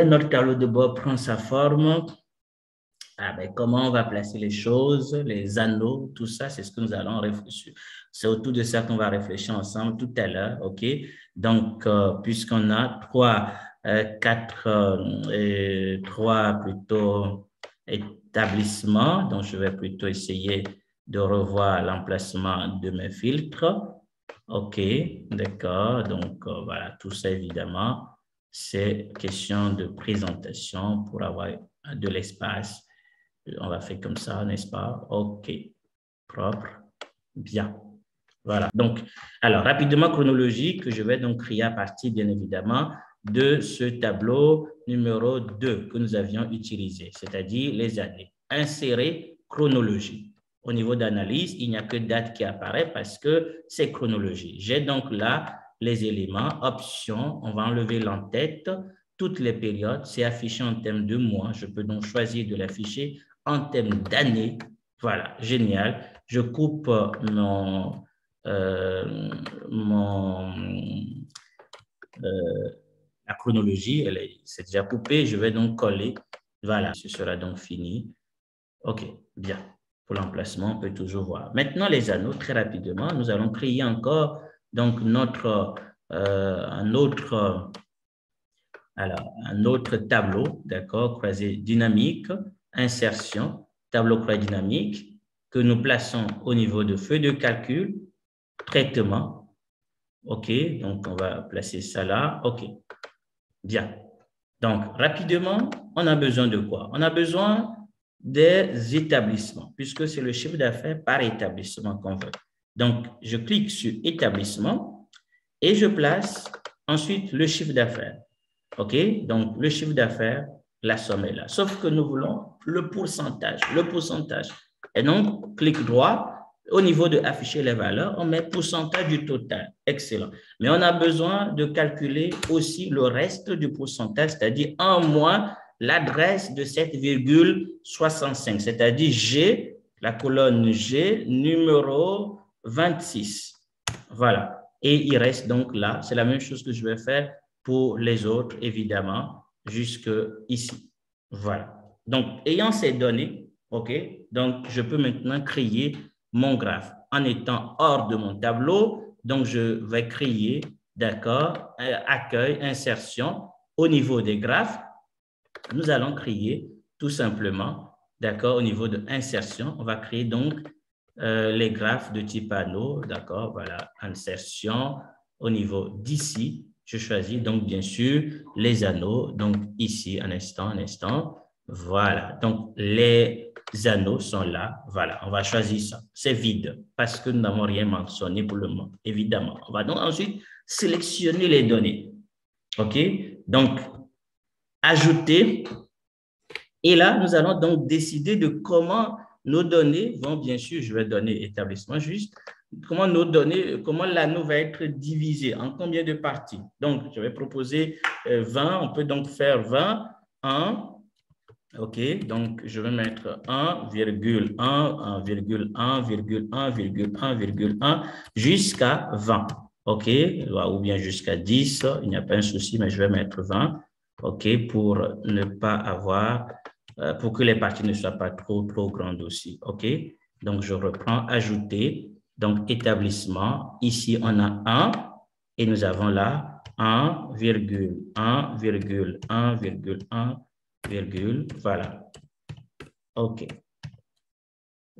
Notre tableau de bord prend sa forme. Ah ben, comment on va placer les choses, les anneaux, tout ça, c'est ce que nous allons réfléchir. C'est autour de ça qu'on va réfléchir ensemble tout à l'heure, OK? Donc, puisqu'on a trois plutôt établissement. Donc, je vais plutôt essayer de revoir l'emplacement de mes filtres. OK, d'accord. Donc, voilà, tout ça, évidemment, c'est question de présentation pour avoir de l'espace. On va faire comme ça, n'est-ce pas? OK, propre, bien. Voilà. Donc, alors, rapidement, chronologie que je vais donc créer à partir, bien évidemment, de ce tableau numéro 2 que nous avions utilisé, c'est-à-dire les années. Insérer chronologie. Au niveau d'analyse, il n'y a que date qui apparaît parce que c'est chronologie. J'ai donc là les éléments, options, on va enlever l'en-tête, toutes les périodes, c'est affiché en termes de mois. Je peux donc choisir de l'afficher en termes d'années. Voilà, génial. Je coupe la chronologie, c'est déjà coupé, je vais donc coller. Voilà, ce sera donc fini. OK, bien. Pour l'emplacement, on peut toujours voir. Maintenant, les anneaux, très rapidement, nous allons créer encore donc un autre tableau, d'accord, croisé dynamique, insertion, tableau croisé dynamique, que nous plaçons au niveau de feuille de calcul, traitement. OK, donc on va placer ça là. OK, bien. Donc, rapidement, on a besoin de quoi? On a besoin des établissements, puisque c'est le chiffre d'affaires par établissement qu'on veut. Donc, je clique sur établissement et je place ensuite le chiffre d'affaires. OK? Donc, le chiffre d'affaires, la somme est là. Sauf que nous voulons le pourcentage. Et donc, clic droit. Au niveau de afficher les valeurs, on met pourcentage du total. Excellent. Mais on a besoin de calculer aussi le reste du pourcentage, c'est-à-dire en moins l'adresse de 7,65, c'est-à-dire G, la colonne G, numéro 26. Voilà. Et il reste donc là. C'est la même chose que je vais faire pour les autres, évidemment, jusque ici. Voilà. Donc, ayant ces données, OK, donc je peux maintenant créer mon graphe en étant hors de mon tableau. Donc, je vais créer, d'accord, accueil, insertion au niveau des graphes. Nous allons créer tout simplement, d'accord, au niveau de insertion, on va créer donc les graphes de type anneau, d'accord, voilà, insertion au niveau d'ici. Je choisis donc bien sûr les anneaux, donc ici, un instant. Voilà, donc les anneaux sont là. Voilà, on va choisir ça. C'est vide parce que nous n'avons rien mentionné pour le moment, évidemment. On va donc ensuite sélectionner les données. OK? Donc, ajouter. Et là, nous allons donc décider de comment nos données vont, bien sûr, je vais donner établissement juste, comment l'anneau va être divisé, en combien de parties. Donc, je vais proposer 20, on peut donc faire 20, 1, OK, donc je vais mettre 1,1, 1,1 jusqu'à 20. OK, ou bien jusqu'à 10, il n'y a pas un souci, mais je vais mettre 20. OK, pour ne pas avoir, pour que les parties ne soient pas trop grandes aussi. OK, donc je reprends, ajouter, donc établissement. Ici, on a 1 et nous avons là 1,1,1,1, voilà. OK.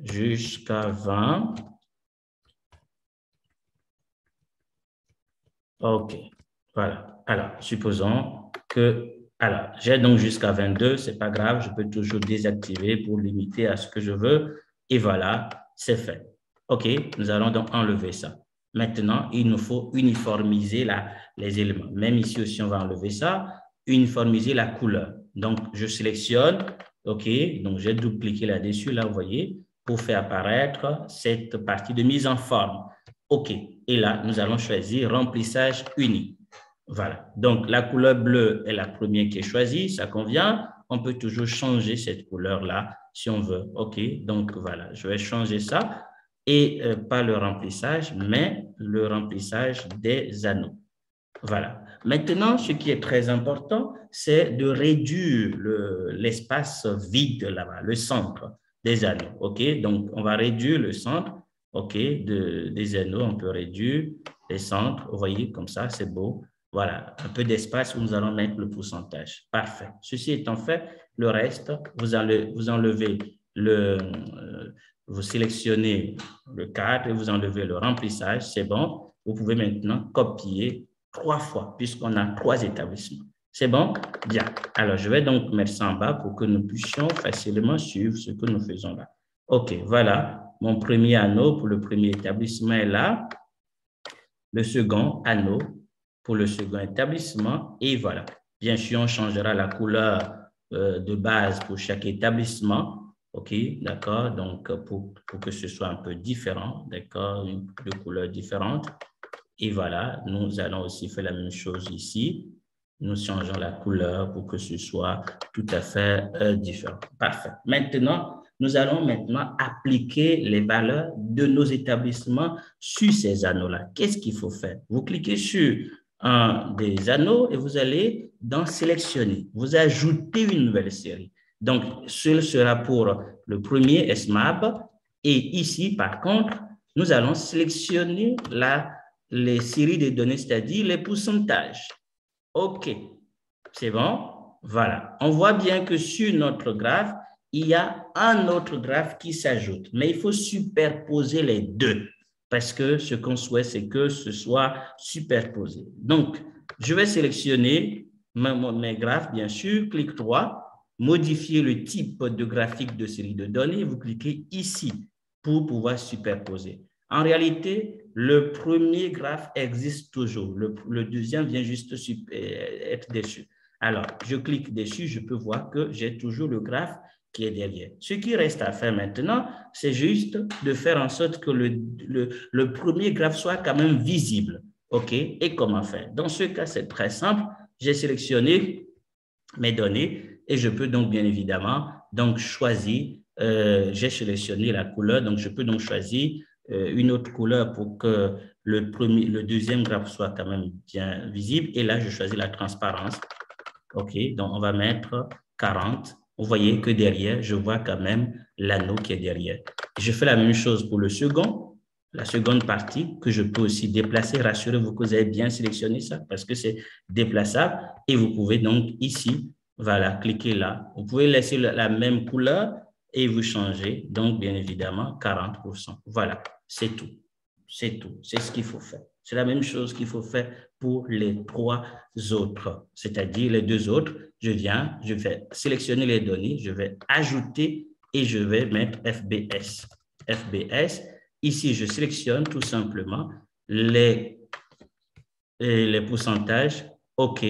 Jusqu'à 20. OK. Voilà. Alors, supposons que, alors, j'ai donc jusqu'à 22, c'est pas grave, je peux toujours désactiver pour limiter à ce que je veux. Et voilà, c'est fait. OK, nous allons donc enlever ça. Maintenant, il nous faut uniformiser les éléments. Même ici aussi, on va enlever ça, uniformiser la couleur. Donc, je sélectionne, OK, donc j'ai double-cliqué là-dessus, là, vous voyez, pour faire apparaître cette partie de mise en forme. OK, et là, nous allons choisir remplissage uni. Voilà, donc la couleur bleue est la première qui est choisie, ça convient. On peut toujours changer cette couleur-là si on veut. OK, donc voilà, je vais changer ça. Et pas le remplissage, mais le remplissage des anneaux. Voilà. Maintenant, ce qui est très important, c'est de réduire l'espace vide là-bas, le centre des anneaux. OK? Donc, on va réduire le centre, OK, des anneaux. On peut réduire les centres. Vous voyez, comme ça, c'est beau. Voilà, un peu d'espace où nous allons mettre le pourcentage. Parfait. Ceci étant fait, Le reste, vous enlevez vous sélectionnez le cadre et vous enlevez le remplissage. C'est bon. Vous pouvez maintenant copier 3 fois puisqu'on a 3 établissements. C'est bon? Bien. Alors, je vais donc mettre ça en bas pour que nous puissions facilement suivre ce que nous faisons là. OK, voilà. Mon premier anneau pour le premier établissement est là. Le second anneau pour le second établissement. Et voilà. Bien sûr, on changera la couleur de base pour chaque établissement. OK, d'accord. Donc, pour que ce soit un peu différent, d'accord, de couleurs différentes. Et voilà, nous allons aussi faire la même chose ici. Nous changeons la couleur pour que ce soit tout à fait différent. Parfait. Maintenant, nous allons appliquer les valeurs de nos établissements sur ces anneaux-là. Qu'est-ce qu'il faut faire? Vous cliquez sur un des anneaux et vous allez dans sélectionner. Vous ajoutez une nouvelle série. Donc, ce sera pour le premier SMAP. Et ici, par contre, nous allons sélectionner les séries de données, c'est-à-dire les pourcentages. OK, c'est bon? Voilà. On voit bien que sur notre graphe, il y a un autre graphe qui s'ajoute, mais il faut superposer les deux parce que ce qu'on souhaite, c'est que ce soit superposé. Donc, je vais sélectionner mes graphes, bien sûr, clic droit, modifier le type de graphique de série de données, vous cliquez ici pour pouvoir superposer. En réalité, le premier graphe existe toujours. Le deuxième vient juste être dessus. Alors, je clique dessus, je peux voir que j'ai toujours le graphe qui est derrière. Ce qui reste à faire maintenant, c'est juste de faire en sorte que le premier graphe soit quand même visible. OK? Et comment faire? Dans ce cas, c'est très simple. J'ai sélectionné mes données et je peux donc bien évidemment choisir, j'ai sélectionné la couleur, donc je peux donc choisir une autre couleur pour que le deuxième graphe soit quand même bien visible. Et là, je choisis la transparence. OK, donc on va mettre 40. Vous voyez que derrière, je vois quand même l'anneau qui est derrière. Je fais la même chose pour le second, la seconde partie que je peux aussi déplacer. Rassurez-vous que vous avez bien sélectionné ça parce que c'est déplaçable. Et vous pouvez donc ici, voilà, cliquer là. Vous pouvez laisser la même couleur et vous changez. Donc, bien évidemment, 40%. Voilà, c'est tout. C'est tout. C'est ce qu'il faut faire. C'est la même chose qu'il faut faire pour les 3 autres, c'est-à-dire les 2 autres. Je vais sélectionner les données, je vais ajouter et je vais mettre FBS. FBS, ici, je sélectionne tout simplement les pourcentages. OK,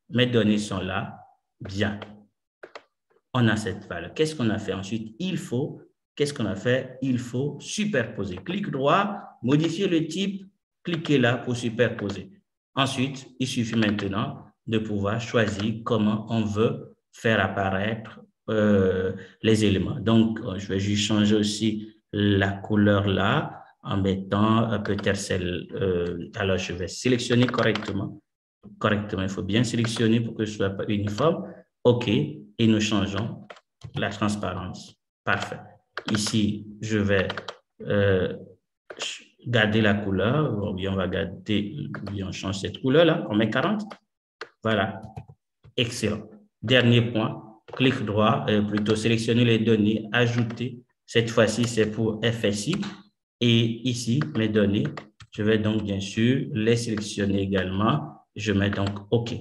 mes données sont là. Bien. On a cette valeur. Qu'est-ce qu'on a fait ensuite? Qu'est-ce qu'on a fait? Il faut superposer. Clic droit, modifier le type, cliquez là pour superposer. Ensuite, il suffit maintenant de pouvoir choisir comment on veut faire apparaître les éléments. Donc, je vais juste changer aussi la couleur là en mettant peut-être celle. Alors, je vais sélectionner correctement. Il faut bien sélectionner pour que ce soit pas uniforme. OK, et nous changeons la transparence. Parfait. Ici, je vais garder la couleur, ou bien on va garder, on change cette couleur-là, on met 40. Voilà, excellent. Dernier point, clic droit, plutôt sélectionner les données, ajouter. Cette fois-ci, c'est pour FSI. Et ici, mes données, je vais donc bien sûr les sélectionner également. Je mets donc OK.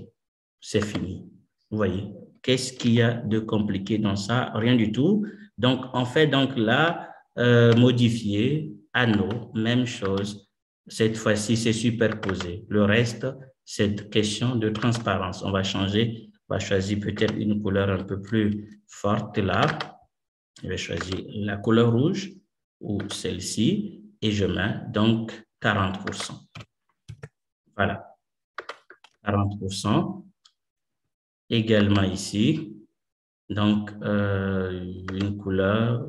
C'est fini. Vous voyez, qu'est-ce qu'il y a de compliqué dans ça? Rien du tout. Donc, on fait donc là, modifier, anneau, même chose. Cette fois-ci, c'est superposé. Le reste, c'est question de transparence. On va changer, on va choisir peut-être une couleur un peu plus forte là. Je vais choisir la couleur rouge ou celle-ci et je mets donc 40%. Voilà, 40%. Également ici, donc une couleur.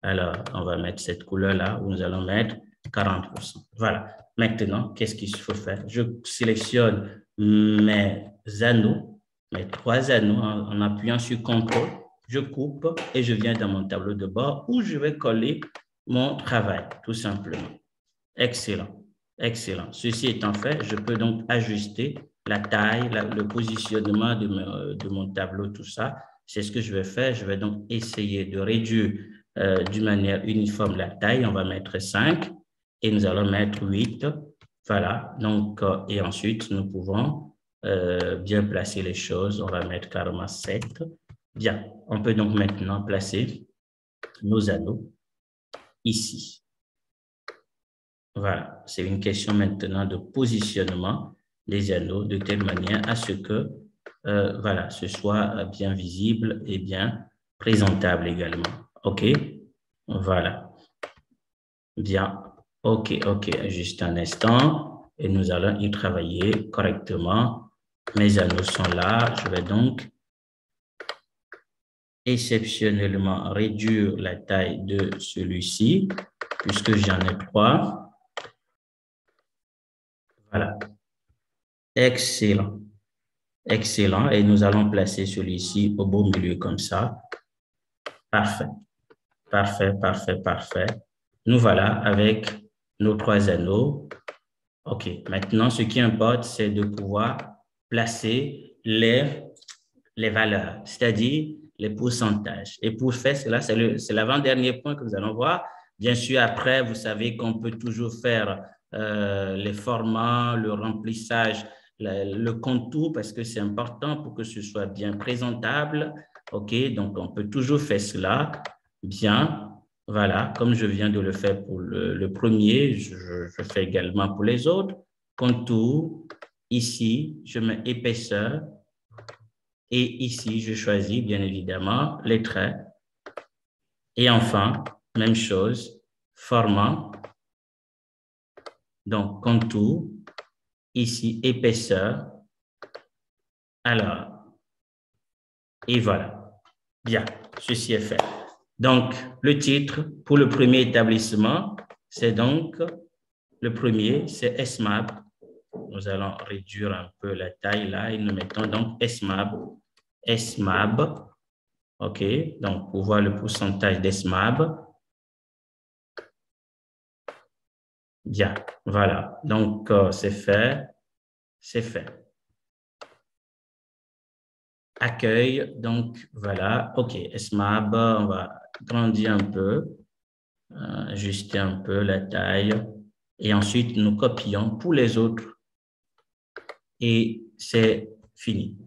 Alors, on va mettre cette couleur-là où nous allons mettre 40%. Voilà. Maintenant, qu'est-ce qu'il faut faire? Je sélectionne mes anneaux, mes 3 anneaux en appuyant sur CTRL. Je coupe et je viens dans mon tableau de bord où je vais coller mon travail, tout simplement. Excellent. Excellent. Ceci étant fait, je peux donc ajuster la taille, le positionnement de mon tableau, tout ça. c'est ce que je vais faire. Je vais donc essayer de réduire d'une manière uniforme la taille. On va mettre 5 et nous allons mettre 8. Voilà, donc, et ensuite, nous pouvons bien placer les choses. On va mettre carrément 7. Bien, on peut donc maintenant placer nos anneaux ici. Voilà, c'est une question maintenant de positionnement des anneaux de telle manière à ce que voilà, ce soit bien visible et bien présentable également. OK? Voilà. Bien. OK, OK. Juste un instant et nous allons y travailler correctement. Mes anneaux sont là. Je vais donc exceptionnellement réduire la taille de celui-ci puisque j'en ai 3. Voilà. Excellent. Excellent. Et nous allons placer celui-ci au beau milieu comme ça. Parfait. Parfait, parfait, parfait. Nous voilà avec nos 3 anneaux. OK. Maintenant, ce qui importe, c'est de pouvoir placer les valeurs, c'est-à-dire les pourcentages. Et pour faire cela, c'est l'avant-dernier point que nous allons voir. Bien sûr, après, vous savez qu'on peut toujours faire les formats, le remplissage, le contour, parce que c'est important pour que ce soit bien présentable. OK, donc on peut toujours faire cela. Bien, voilà, comme je viens de le faire pour le premier, je fais également pour les autres. Contour, ici, je mets épaisseur. Et ici, je choisis bien évidemment les traits. Et enfin, même chose, format. Donc, contour. Ici, épaisseur. Alors, et voilà. Bien, ceci est fait. Donc, le titre pour le premier établissement, c'est donc, le premier, c'est SMAB. Nous allons réduire un peu la taille là et nous mettons donc SMAB. SMAB. OK, donc pour voir le pourcentage d'SMAB. Bien, voilà. Donc, c'est fait. C'est fait. Accueil, donc voilà. OK, SMAB, on va grandir un peu, ajuster un peu la taille. Et ensuite, nous copions pour les autres. Et c'est fini.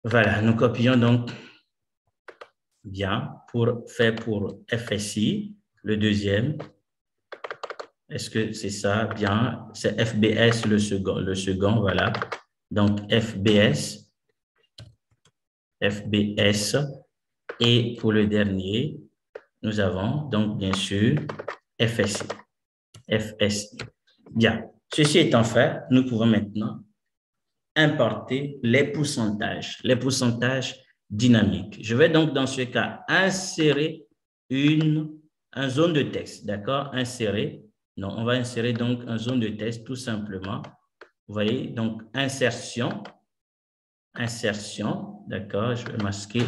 Voilà, nous copions donc bien pour faire pour FSI, le deuxième. Est-ce que c'est ça? Bien, c'est FBS le second, voilà. Donc, FBS. Et pour le dernier, nous avons donc bien sûr FSI. Bien, ceci étant fait, nous pouvons maintenant importer les pourcentages dynamiques. Je vais donc dans ce cas insérer une zone de texte, d'accord? Non, on va insérer donc une zone de texte tout simplement. Vous voyez, donc insertion, d'accord? Je vais masquer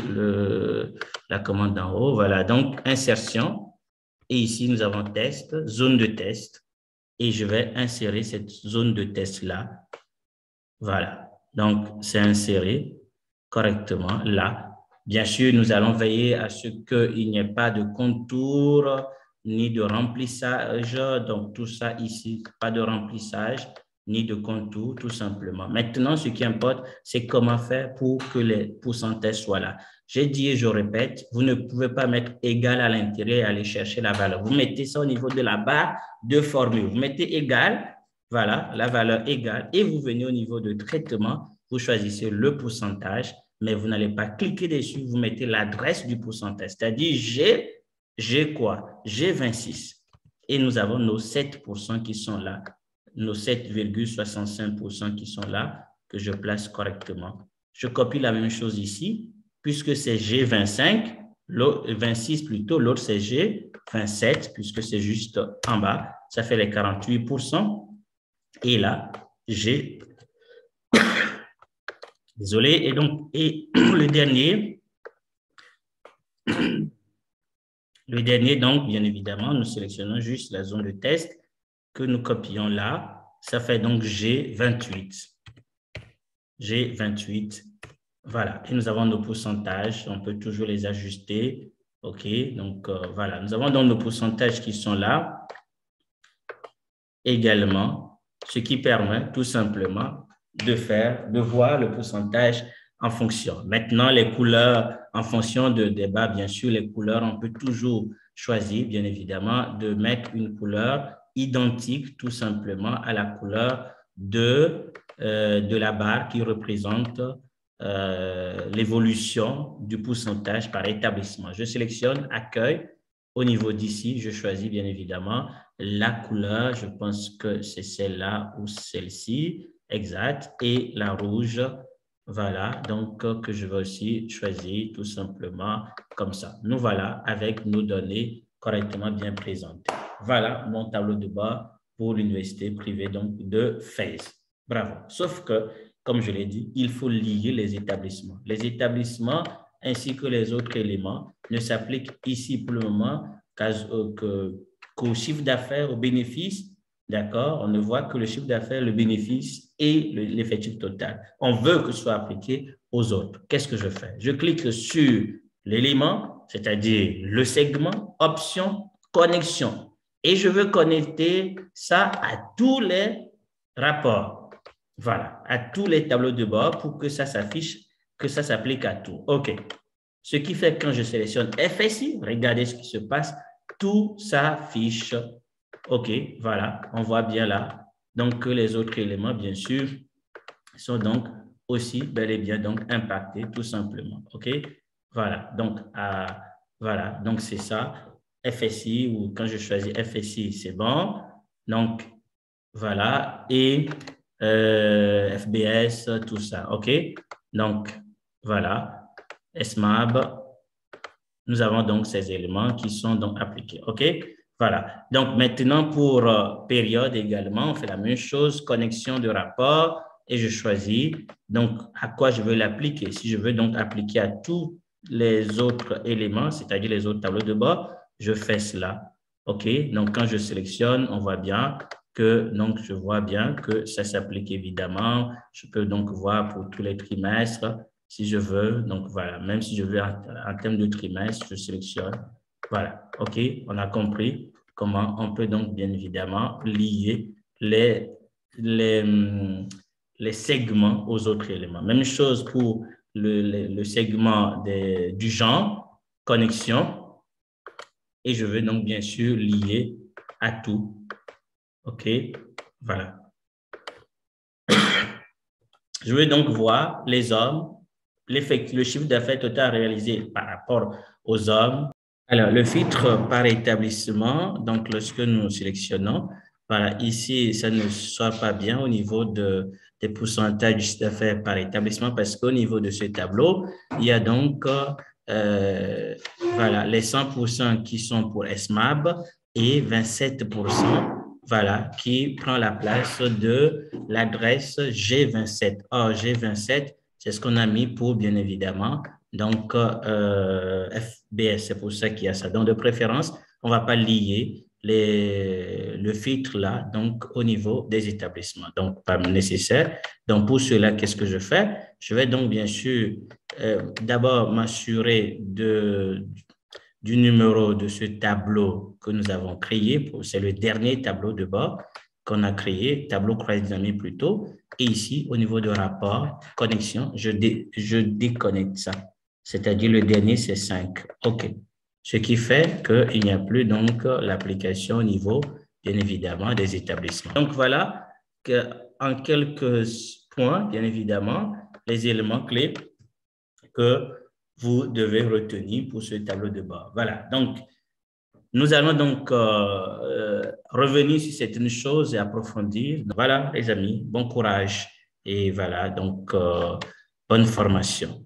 la commande d'en haut. Voilà, donc insertion. Et ici, nous avons test, zone de test. Et je vais insérer cette zone de test-là. Voilà, donc c'est inséré correctement là. Bien sûr, nous allons veiller à ce qu'il n'y ait pas de contour ni de remplissage. Donc, tout ça ici, pas de remplissage ni de contour, tout simplement. Maintenant, ce qui importe, c'est comment faire pour que les pourcentages soient là. J'ai dit et je répète, vous ne pouvez pas mettre égal à l'intérieur et aller chercher la valeur. Vous mettez ça au niveau de la barre de formule. Vous mettez égal. Voilà, la valeur égale. Et vous venez au niveau de traitement, vous choisissez le pourcentage, mais vous n'allez pas cliquer dessus, vous mettez l'adresse du pourcentage. C'est-à-dire, j'ai quoi? J'ai 26. Et nous avons nos 7% qui sont là, nos 7,65% qui sont là, que je place correctement. Je copie la même chose ici, puisque c'est G25, 26 plutôt, l'autre c'est G27, puisque c'est juste en bas, ça fait les 48%. Et là, j'ai, désolé, et donc, et le dernier, donc, bien évidemment, nous sélectionnons juste la zone de test que nous copions là. Ça fait donc G28. G28, Voilà, et nous avons nos pourcentages, on peut toujours les ajuster. OK, donc voilà, nous avons donc nos pourcentages qui sont là également, ce qui permet tout simplement de voir le pourcentage en fonction. Maintenant, les couleurs, en fonction de débat, bien sûr, les couleurs, on peut toujours choisir, bien évidemment, de mettre une couleur identique tout simplement à la couleur de la barre qui représente l'évolution du pourcentage par établissement. Je sélectionne accueil. Au niveau d'ici, je choisis bien évidemment la couleur. Je pense que c'est celle-là ou celle-ci, exact. Et la rouge, voilà, donc que je vais aussi choisir tout simplement comme ça. Nous voilà avec nos données correctement bien présentées. Voilà mon tableau de bord pour l'université privée donc de Fès. Bravo. Sauf que, comme je l'ai dit, il faut lier les établissements. Les établissements ainsi que les autres éléments ne s'appliquent ici pour le moment qu'au chiffre d'affaires, au bénéfice. D'accord? On ne voit que le chiffre d'affaires, le bénéfice et l'effectif total. On veut que ce soit appliqué aux autres. Qu'est-ce que je fais? Je clique sur l'élément, c'est-à-dire le segment, option, connexion. Et je veux connecter ça à tous les rapports. Voilà, à tous les tableaux de bord pour que ça s'affiche, que ça s'applique à tout. OK. Ce qui fait que quand je sélectionne FSI, regardez ce qui se passe, tout s'affiche. OK, voilà, on voit bien là. Donc, que les autres éléments, bien sûr, sont donc aussi bel et bien donc impactés, tout simplement. OK, voilà, donc c'est ça. FSI, ou quand je choisis FSI, c'est bon. Donc, voilà, et FBS, tout ça. OK, donc, voilà. SMAB, nous avons donc ces éléments qui sont donc appliqués. OK? Voilà. Donc, maintenant, pour période également, on fait la même chose, connexion de rapport, et je choisis donc à quoi je veux l'appliquer. Si je veux donc appliquer à tous les autres éléments, c'est-à-dire les autres tableaux de bord, je fais cela. OK? Donc, quand je sélectionne, on voit bien que, donc, je vois bien que ça s'applique évidemment. Je peux donc voir pour tous les trimestres, si je veux, donc voilà, même si je veux en termes de trimestre, je sélectionne. Voilà, OK, on a compris comment on peut donc bien évidemment lier les segments aux autres éléments. Même chose pour le segment du genre, connexion, et je veux donc bien sûr lier à tout. OK, voilà. Je veux donc voir les hommes, le chiffre d'affaires total réalisé par rapport aux hommes. Alors, le filtre par établissement, donc lorsque nous sélectionnons, voilà, ici, ça ne soit pas bien au niveau des pourcentages du chiffre d'affaires par établissement parce qu'au niveau de ce tableau, il y a donc voilà, les 100% qui sont pour SMAB et 27% voilà, qui prend la place de l'adresse G27. Or, G27, c'est ce qu'on a mis pour, bien évidemment, donc FBS, c'est pour ça qu'il y a ça. Donc, de préférence, on ne va pas lier le filtre là, donc au niveau des établissements. Donc, pas nécessaire. Donc, pour cela, qu'est-ce que je fais? Je vais donc, bien sûr, d'abord m'assurer du numéro de ce tableau que nous avons créé. C'est le dernier tableau de bord qu'on a créé, tableau croisé plutôt. Et ici, au niveau de rapport, connexion, je déconnecte ça. C'est-à-dire le dernier, c'est 5. OK. Ce qui fait qu'il n'y a plus donc l'application au niveau, bien évidemment, des établissements. Donc, voilà en quelques points, bien évidemment, les éléments clés que vous devez retenir pour ce tableau de bord. Voilà, donc nous allons donc revenir sur certaines choses et approfondir. Voilà, les amis, bon courage et voilà, donc bonne formation.